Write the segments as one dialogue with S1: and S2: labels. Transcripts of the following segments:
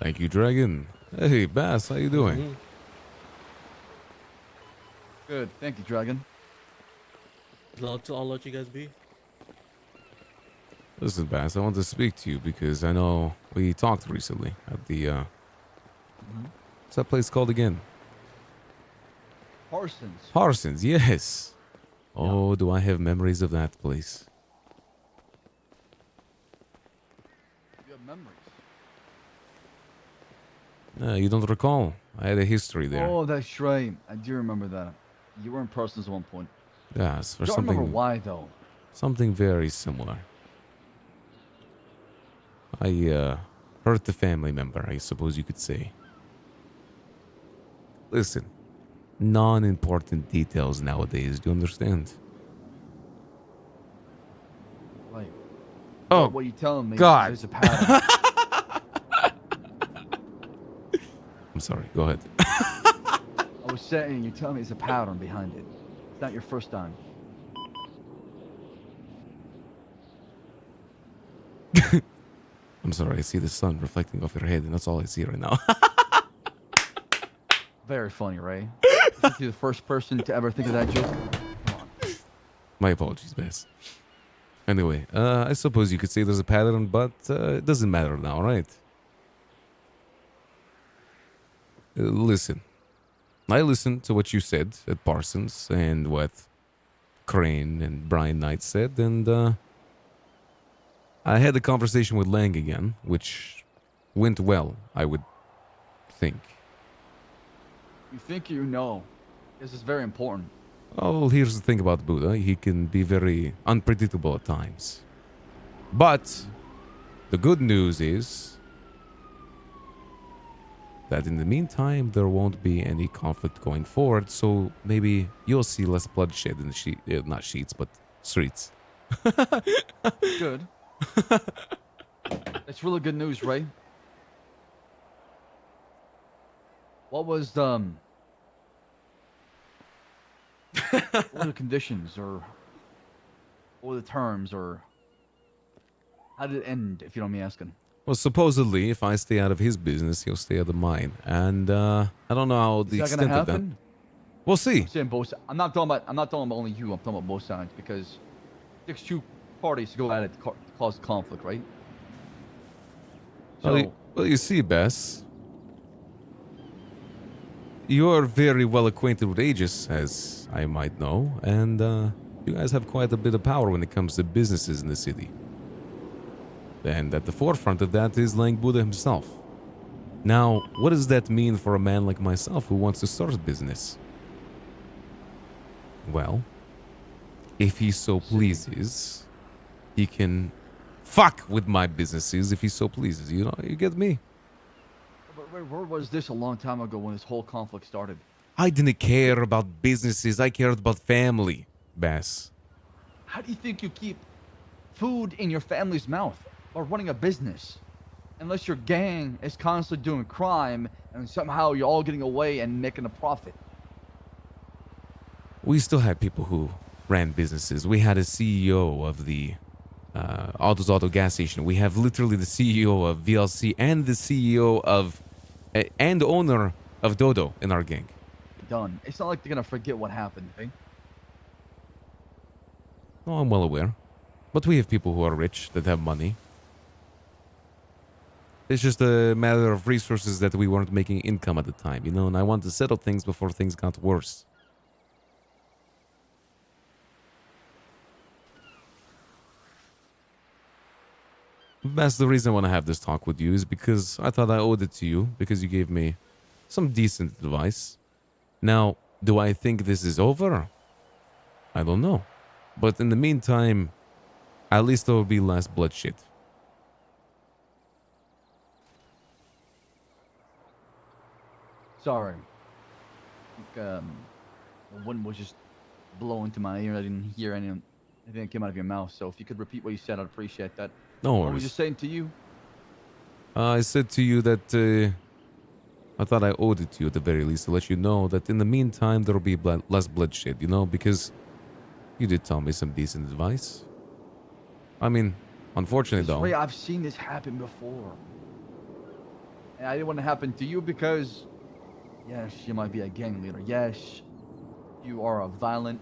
S1: Thank you, Dragon. Hey, Bass, how you doing?
S2: Mm-hmm.
S3: Good. Thank you, Dragon.
S2: I'll let you guys be.
S1: Listen, Bass, I want to speak to you because I know we talked recently at the,
S3: Hmm.
S1: what's that place called again?
S3: Parsons.
S1: Parsons, yes.
S3: Yeah.
S1: Oh, do I have memories of that place.
S3: You have memories.
S1: You don't recall? I had a history there.
S3: Oh, that's right. I do remember that. You were in Parsons at one point.
S1: Yes, for
S3: Don't remember
S1: something,
S3: why though.
S1: something very similar. I, hurt the family member, I suppose you could say. Listen, non-important details nowadays, do you understand?
S3: Right. But
S1: Oh,
S3: what you telling me is
S1: God.
S3: there's a pattern.
S1: I'm sorry, go ahead.
S3: I was saying you're telling me there's a pattern behind it. It's not your first time.
S1: I'm sorry, I see the sun reflecting off your head, and that's all I see right now.
S3: Very funny, Ray. Isn't you the first person to ever think of that joke? Come on.
S1: My apologies, Bess. Anyway, I suppose you could say there's a pattern, but it doesn't matter now, right? Listen, I listened to what you said at Parsons and what Crane and Brian Knight said, and I had a conversation with Lang again, which went well, I would think.
S3: You think you know. This is very important.
S1: Oh, well, here's the thing about Buddha. He can be very unpredictable at times. But the good news is that in the meantime, there won't be any conflict going forward, so maybe you'll see less bloodshed in the not sheets, but streets.
S3: Good. That's really good news, Ray. What was what were the conditions or what were the terms or how did it end, if you don't mind me asking?
S1: Well, supposedly, if I stay out of his business, he'll stay out of mine. And I don't know how
S3: Is
S1: the
S3: that gonna
S1: extent of that.
S3: happen?
S1: We'll
S3: I'm
S1: see.
S3: saying both. I'm not talking about only you. I'm talking about both sides because it takes two parties to go at it to cause conflict, right?
S1: Well,
S3: So
S1: you see, Bess, you're very well acquainted with Aegis, as I might know, and you guys have quite a bit of power when it comes to businesses in the city. And at the forefront of that is Lang Buddha himself. Now, what does that mean for a man like myself who wants to start a business? Well, if he so pleases, he can fuck with my businesses if he so pleases. You know, you get me?
S3: but where was this a long time ago when this whole conflict started?
S1: I didn't care about businesses. I cared about family, Bass.
S3: How do you think you keep food in your family's mouth or running a business? Unless your gang is constantly doing crime and somehow you're all getting away and making a profit.
S1: We still had people who ran businesses. We had a CEO of the Auto gas station. We have literally the CEO of VLC and the CEO of and owner of Dodo in our gang.
S3: Done. It's not like they're gonna forget what happened, eh?
S1: Oh, I'm well aware. But we have people who are rich that have money. It's just a matter of resources that we weren't making income at the time, you know, and I wanted to settle things before things got worse. That's the reason I want to have this talk with you, is because I thought I owed it to you, because you gave me some decent advice. Now, do I think this is over? I don't know. But in the meantime, at least there will be less bloodshed.
S3: Sorry. I think, the wind was just blowing to my ear. I didn't hear anything that came out of your mouth. So if you could repeat what you said, I'd appreciate that.
S1: No
S3: What was
S1: worries.
S3: just saying to you?
S1: I said to you that I thought I owed it to you at the very least to let you know that in the meantime there will be less bloodshed, you know, because you did tell me some decent advice. I mean, unfortunately though.
S3: Ray, I've seen this happen before. And I didn't want to happen to you because, yes, you might be a gang leader. Yes, you are a violent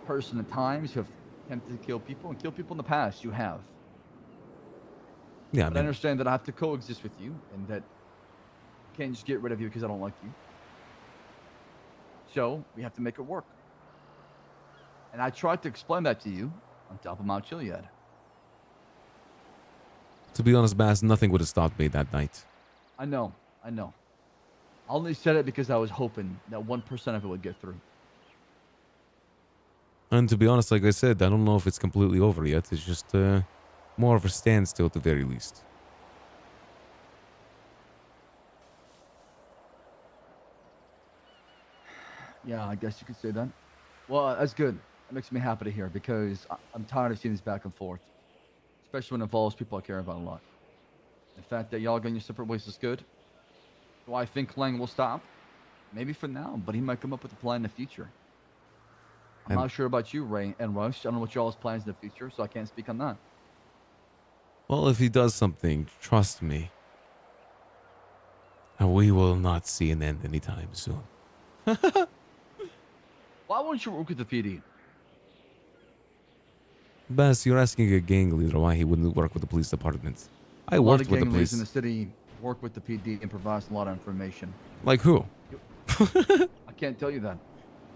S3: person at times. You have attempted to kill people and kill people in the past. You have.
S1: Yeah, I
S3: But I
S1: mean,
S3: understand that I have to coexist with you and that I can't just get rid of you because I don't like you. So we have to make it work. And I tried to explain that to you on top of Mount Chiliad.
S1: to be honest, Bass, nothing would have stopped me that night.
S3: I know. I know. I only said it because I was hoping that 1% of it would get through.
S1: And to be honest, like I said, I don't know if it's completely over yet. It's just more of a standstill at the very least.
S3: Yeah, I guess you could say that. Well, that's good. That makes me happy to hear because I'm tired of seeing this back and forth, especially when it involves people I care about a lot. The fact that y'all going your separate ways is good. Do I think Lang will stop? Maybe for now, but he might come up with a plan in the future. I'm
S1: And
S3: not sure about you, Ray and Rush. I don't know what y'all's plans in the future, so I can't speak on that.
S1: well, if he does something, trust me, we will not see an end anytime soon.
S3: Why wouldn't you work with the PD?
S1: Bass, you're asking a gang leader why he wouldn't work with the police department. I
S3: A lot
S1: worked
S3: of
S1: with the
S3: gang leaders in the
S1: police.
S3: city work with the PD and provide a lot of information.
S1: Like who?
S3: I can't tell you that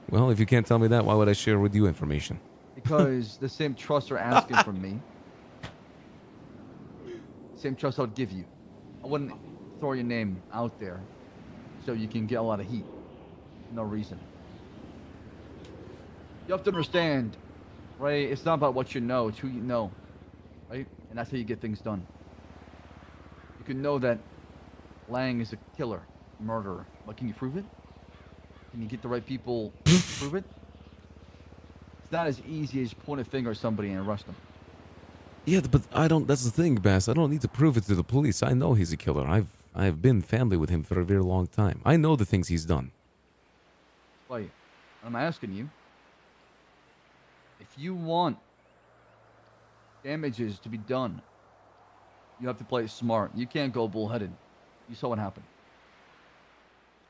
S1: Well, if you can't tell me that, why would I share with you information?
S3: because the same trust are asking from me, same trust I would give you. I wouldn't throw your name out there so you can get a lot of heat. No reason. You have to understand, Ray, it's not about what you know, it's who you know, right? And that's how you get things done. You can know that Lang is a killer, murderer, but can you prove it? Can you get the right people to prove it? It's not as easy as point a finger at somebody and arrest them.
S1: Yeah, but I don't. That's the thing, Bass. I don't need to prove it to the police. I know he's a killer. I've been family with him for a very long time. I know the things he's done.
S3: Wait, I'm asking you, if you want damages to be done, you have to play it smart. You can't go bullheaded. You saw what happened.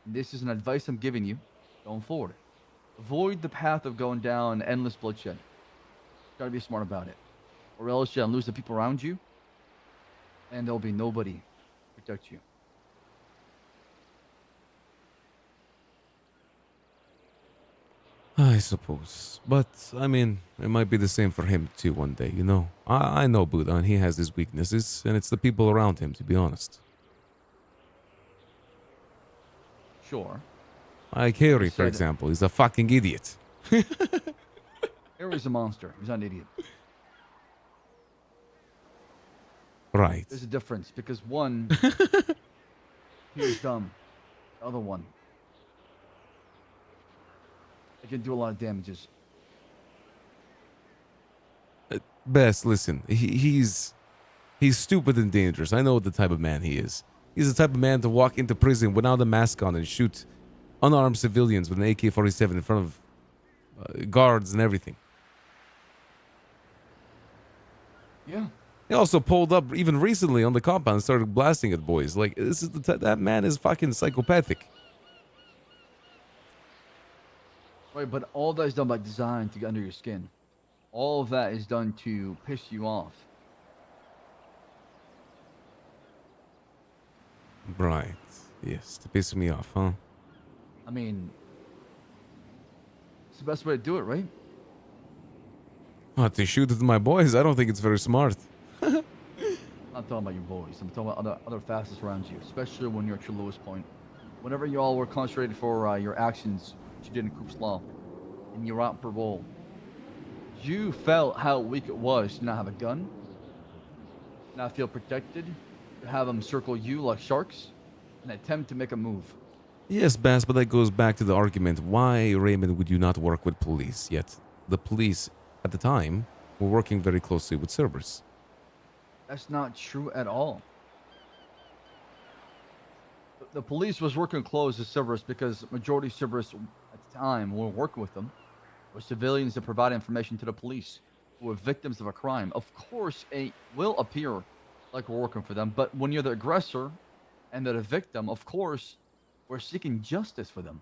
S3: This is an advice I'm giving you going forward. Avoid the path of going down endless bloodshed. Gotta be smart about it. Or else you'll lose the people around you, and there'll be nobody to protect you.
S1: I suppose. But, I mean, it might be the same for him too one day, you know? I know Buddha, and he has his weaknesses, and it's the people around him, to be honest.
S3: Sure.
S1: Like Harry, for
S3: Said
S1: example, he's a fucking idiot.
S3: Harry's a monster. He's not an idiot.
S1: Right.
S3: There's a difference because one, he was dumb. The other one, it can do a lot of damages.
S1: Bess, listen, he's stupid and dangerous. I know the type of man he is. He's the type of man to walk into prison without a mask on and shoot unarmed civilians with an AK-47 in front of guards and everything.
S3: Yeah.
S1: He also pulled up even recently on the compound and started blasting at boys. Like, this is that man is fucking psychopathic.
S3: Right, but all that is done by design to get under your skin. All of that is done to piss you off.
S1: Right. Yes, to piss me off, huh?
S3: I mean, it's the best way to do it, right?
S1: What, to shoot at my boys? I don't think it's very smart.
S3: I'm not talking about your boys. I'm talking about other facets around you, especially when you're at your lowest point. Whenever you all were concentrated for your actions, which you did in Coop's Law, and you were out parole, you felt how weak it was to not have a gun, not feel protected, to have them circle you like sharks, and attempt to make a move.
S1: Yes, Bass, but that goes back to the argument, why, Raymond, would you not work with police? Yet, the police, at the time, were working very closely with Cerberus.
S3: That's not true at all. The police was working close with Cerberus because majority of Cerberus at the time were working with them were civilians that provide information to the police who were victims of a crime. Of course, it will appear like we're working for them, but when you're the aggressor And that a victim, of course, we're seeking justice for them.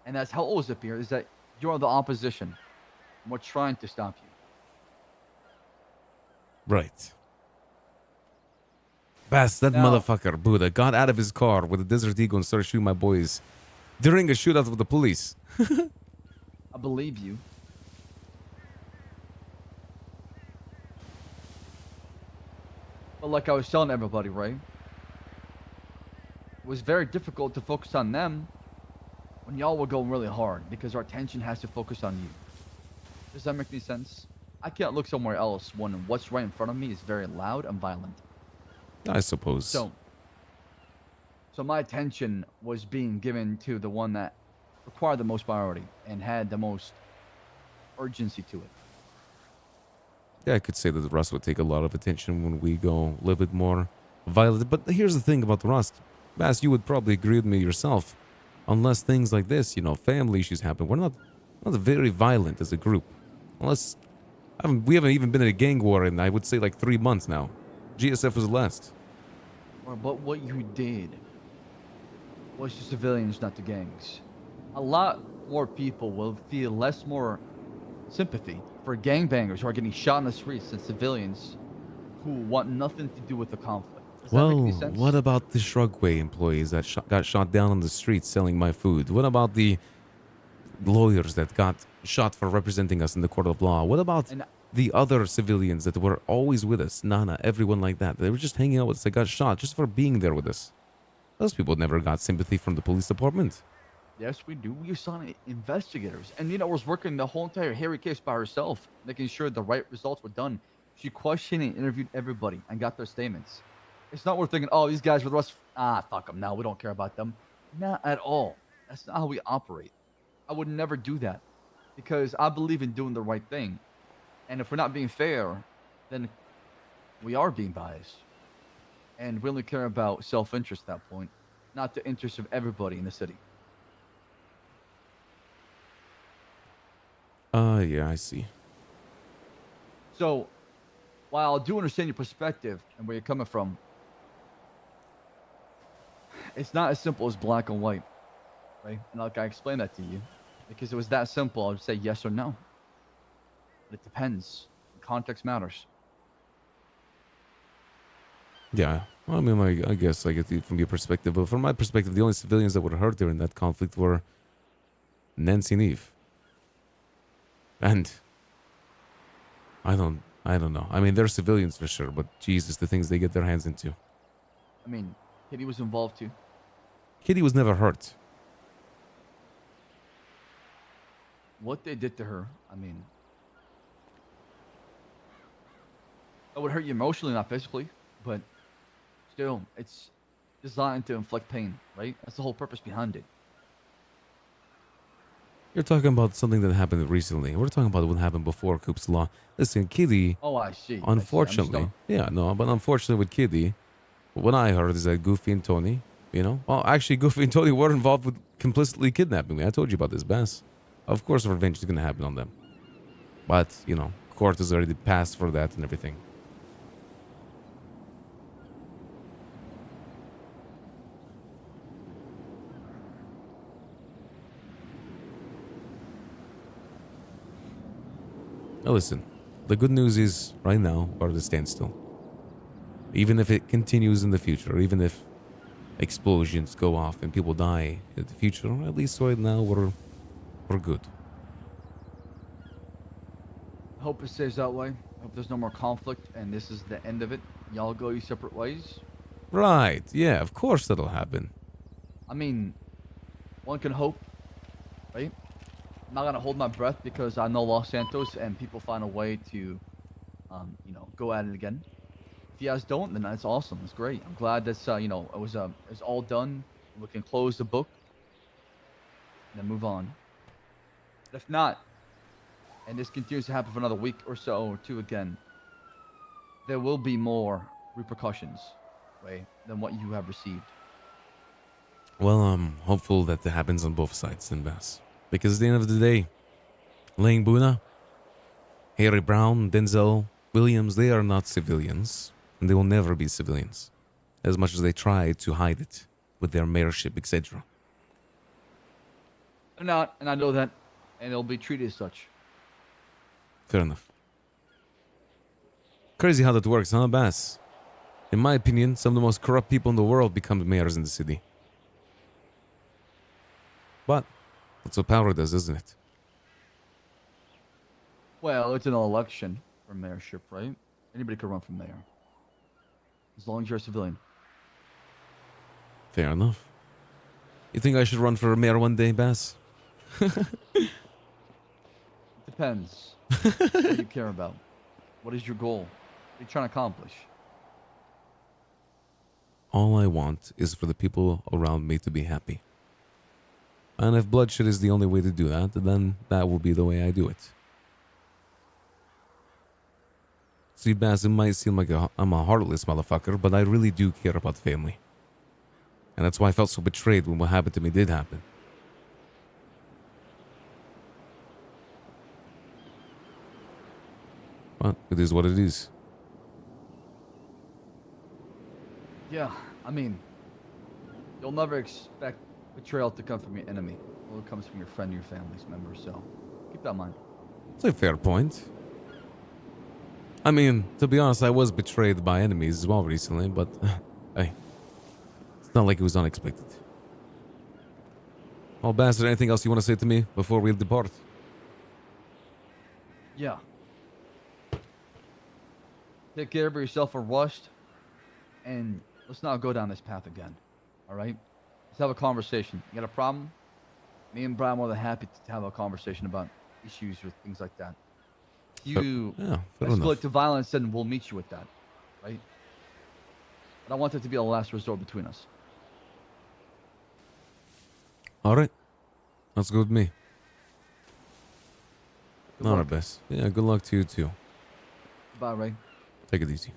S3: And that's how it always appears, is that you're the opposition. And we're trying to stop you.
S1: Right. Bass, that
S3: Now,
S1: motherfucker, Buddha, got out of his car with a Desert Eagle and started shooting my boys during a shootout with the police.
S3: I believe you. But like I was telling everybody, right? It was very difficult to focus on them when y'all were going really hard because our attention has to focus on you. Does that make any sense? I can't look somewhere else when what's right in front of me is very loud and violent.
S1: I suppose.
S3: So my attention was being given to the one that required the most priority and had the most urgency to it.
S1: Yeah, I could say that Rust would take a lot of attention when we go a little bit more violent. But here's the thing about Rust. Bass, you would probably agree with me yourself. Unless things like this, family issues happen, we're not very violent as a group. Unless we haven't even been in a gang war in, I would say, like 3 months now. GSF was the last.
S3: But what you did was to civilians, not to gangs. A lot more people will feel more sympathy for gangbangers who are getting shot in the streets than civilians who want nothing to do with the conflict. Does that make any sense?
S1: What about the Shrugway employees that got shot down on the streets selling my food? What about the lawyers that got shot for representing us in the court of law? What about the other civilians that were always with us? Nana, everyone like that. They were just hanging out with us. They got shot just for being there with us. Those people never got sympathy from the police department.
S3: Yes, we do. We assigned investigators. And Nina was working the whole entire Harry case by herself, making sure the right results were done. She questioned and interviewed everybody and got their statements. It's not worth thinking, oh, these guys with us, fuck them. No, we don't care about them. Not at all. That's not how we operate. I would never do that because I believe in doing the right thing. And if we're not being fair, then we are being biased. And we only care about self-interest at that point, not the interest of everybody in the city.
S1: Yeah, I see.
S3: So, while I do understand your perspective and where you're coming from, it's not as simple as black and white, right? And like I explained that to you, because it was that simple, I would say yes or no. But it depends. Context matters.
S1: Yeah, well, I mean, I guess I get it from your perspective, but from my perspective, the only civilians that were hurt during that conflict were Nancy and Eve. And I don't know. I mean, they're civilians for sure, but Jesus, the things they get their hands into.
S3: I mean, Kitty was involved too.
S1: Kitty was never hurt.
S3: What they did to her, I mean, it would hurt you emotionally, not physically, but still, it's designed to inflict pain, right? That's the whole purpose behind it.
S1: You're talking about something that happened recently. We're talking about what happened before Coop's Law. Listen, Kitty,
S3: Oh, I see.
S1: unfortunately, but unfortunately with Kitty, what I heard is that Goofy and Tony, well, actually, Goofy and Tony were involved with complicitly kidnapping me. I told you about this, Bass. Of course, revenge is going to happen on them. But, court has already passed for that and everything. Now listen, the good news is, right now, we're at a standstill. Even if it continues in the future, even if explosions go off and people die in the future, at least right now we're good.
S3: I hope it stays that way. I hope there's no more conflict and this is the end of it. Y'all go your separate ways.
S1: Right, yeah, of course that'll happen.
S3: I mean, one can hope, right? I'm not gonna hold my breath because I know Los Santos and people find a way to, go at it again. If you guys don't, then that's awesome. It's great. I'm glad that's it's all done. We can close the book and then move on. But if not, and this continues to happen for another week or so or two again, there will be more repercussions, right, than what you have received.
S1: Well, I'm hopeful that it happens on both sides then, Bass. Because at the end of the day, Lane Buna, Harry Brown, Denzel Williams, they are not civilians. And they will never be civilians. as much as they try to hide it with their mayorship, etc.
S3: They're not, and I know that, and they'll be treated as such.
S1: Fair enough. Crazy how that works, huh, Bass? In my opinion, some of the most corrupt people in the world become mayors in the city. But that's what power does, isn't it?
S3: Well, it's an election for mayorship, right? Anybody could run for mayor. As long as you're a civilian.
S1: Fair enough. You think I should run for mayor one day, Bass?
S3: Depends. What do you care about? What is your goal? What are you trying to accomplish?
S1: All I want is for the people around me to be happy. And if bloodshed is the only way to do that, then that will be the way I do it. See, Baz, it might seem like I'm a heartless motherfucker, but I really do care about family. And that's why I felt so betrayed when what happened to me did happen. But it is what it is.
S3: Yeah, I mean, you'll never expect betrayal to come from your enemy. Well, it comes from your friend, your family's member, so keep that in mind.
S1: It's a fair point. I mean, to be honest, I was betrayed by enemies as well recently, but hey, it's not like it was unexpected. Oh, Bastard, anything else you want to say to me before we depart?
S3: Yeah. Take care of yourself for Rust, and let's not go down this path again. All right? Let's have a conversation. You got a problem? Me and Brian are more than happy to have a conversation about issues or things like that. You
S1: fair
S3: escalate
S1: enough.
S3: to violence, then we'll meet you with that, right? But I want it to be a last resort between us.
S1: All right. That's good with me.
S3: Good
S1: All
S3: luck.
S1: right, Bess. Yeah, good luck to you too.
S3: Bye, Ray.
S1: Take it easy.